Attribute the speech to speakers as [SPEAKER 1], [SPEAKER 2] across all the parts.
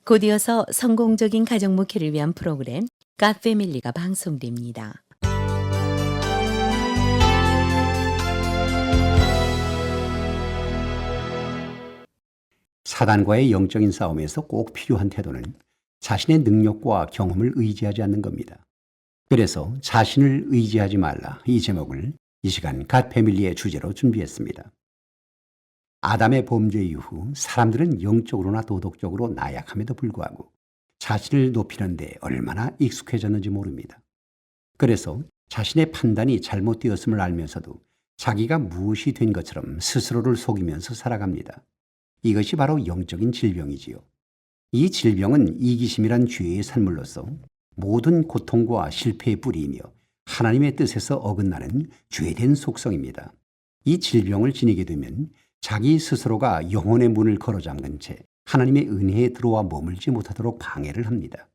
[SPEAKER 1] 곧이어서 성공적인 가정 목회를 위한 프로그램 갓패밀리가 방송됩니다.
[SPEAKER 2] 사단과의 영적인 싸움에서 꼭 필요한 태도는 자신의 능력과 경험을 의지하지 않는 겁니다. 그래서 자신을 의지하지 말라, 이 제목을 이 시간 갓패밀리의 주제로 준비했습니다. 아담의 범죄 이후 사람들은 영적으로나 도덕적으로 나약함에도 불구하고 자신을 높이는 데 얼마나 익숙해졌는지 모릅니다. 그래서 자신의 판단이 잘못되었음을 알면서도 자기가 무엇이 된 것처럼 스스로를 속이면서 살아갑니다. 이것이 바로 영적인 질병이지요. 이 질병은 이기심이란 죄의 산물로서 모든 고통과 실패의 뿌리이며 하나님의 뜻에서 어긋나는 죄된 속성입니다. 이 질병을 지니게 되면 자기 스스로가 영혼의 문을 걸어 잠근 채 하나님의 은혜에 들어와 머물지 못하도록 방해를 합니다.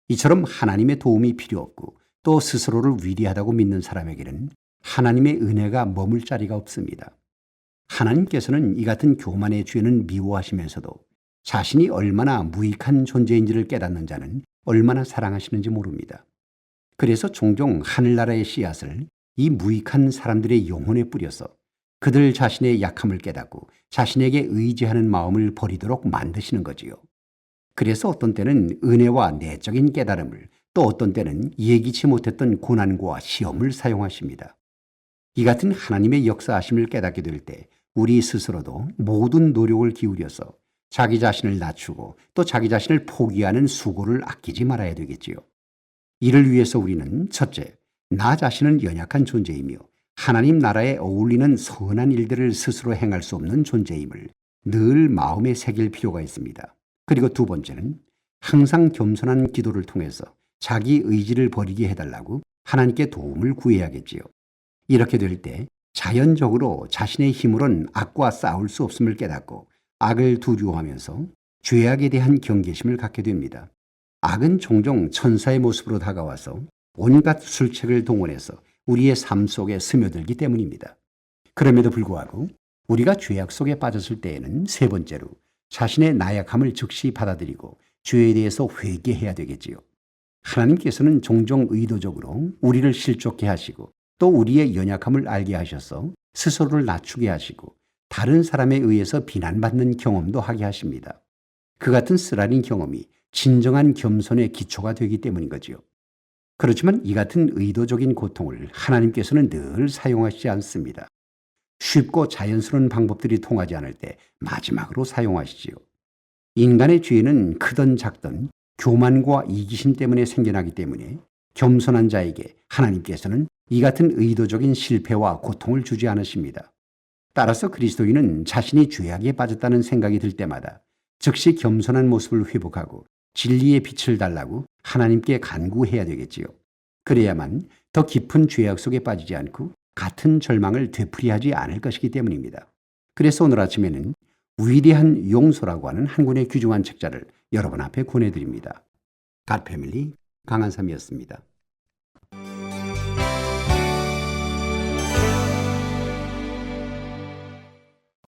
[SPEAKER 2] 이처럼 하나님의 도움이 필요 없고 또 스스로를 위대하다고 믿는 사람에게는 하나님의 은혜가 머물 자리가 없습니다. 하나님께서는 이 같은 교만의 죄는 미워하시면서도 자신이 얼마나 무익한 존재인지를 깨닫는 자는 얼마나 사랑하시는지 모릅니다. 그래서 종종 하늘나라의 씨앗을 이 무익한 사람들의 영혼에 뿌려서 그들 자신의 약함을 깨닫고 자신에게 의지하는 마음을 버리도록 만드시는 거지요. 그래서 어떤 때는 은혜와 내적인 깨달음을, 또 어떤 때는 예기치 못했던 고난과 시험을 사용하십니다. 이 같은 하나님의 역사하심을 깨닫게 될 때 우리 스스로도 모든 노력을 기울여서 자기 자신을 낮추고 또 자기 자신을 포기하는 수고를 아끼지 말아야 되겠지요. 이를 위해서 우리는 첫째, 나 자신은 연약한 존재이며 하나님 나라에 어울리는 선한 일들을 스스로 행할 수 없는 존재임을 늘 마음에 새길 필요가 있습니다. 그리고 두 번째는 항상 겸손한 기도를 통해서 자기 의지를 버리게 해달라고 하나님께 도움을 구해야겠지요. 이렇게 될 때 자연적으로 자신의 힘으로는 악과 싸울 수 없음을 깨닫고 악을 두려워하면서 죄악에 대한 경계심을 갖게 됩니다. 악은 종종 천사의 모습으로 다가와서 온갖 술책을 동원해서 우리의 삶 속에 스며들기 때문입니다. 그럼에도 불구하고 우리가 죄악 속에 빠졌을 때에는 세 번째로 자신의 나약함을 즉시 받아들이고 죄에 대해서 회개해야 되겠지요. 하나님께서는 종종 의도적으로 우리를 실족해 하시고 또 우리의 연약함을 알게 하셔서 스스로를 낮추게 하시고 다른 사람에 의해서 비난받는 경험도 하게 하십니다. 그 같은 쓰라린 경험이 진정한 겸손의 기초가 되기 때문인 거지요. 그렇지만 이 같은 의도적인 고통을 하나님께서는 늘 사용하시지 않습니다. 쉽고 자연스러운 방법들이 통하지 않을 때 마지막으로 사용하시지요. 인간의 죄는 크든 작든 교만과 이기심 때문에 생겨나기 때문에 겸손한 자에게 하나님께서는 이 같은 의도적인 실패와 고통을 주지 않으십니다. 따라서 그리스도인은 자신이 죄악에 빠졌다는 생각이 들 때마다 즉시 겸손한 모습을 회복하고 진리의 빛을 달라고 하나님께 간구해야 되겠지요. 그래야만 더 깊은 죄악 속에 빠지지 않고 같은 절망을 되풀이하지 않을 것이기 때문입니다. 그래서 오늘 아침에는 위대한 용서라고 하는 한 권의 귀중한 책자를 여러분 앞에 권해드립니다. 갓패밀리 강한삼이었습니다.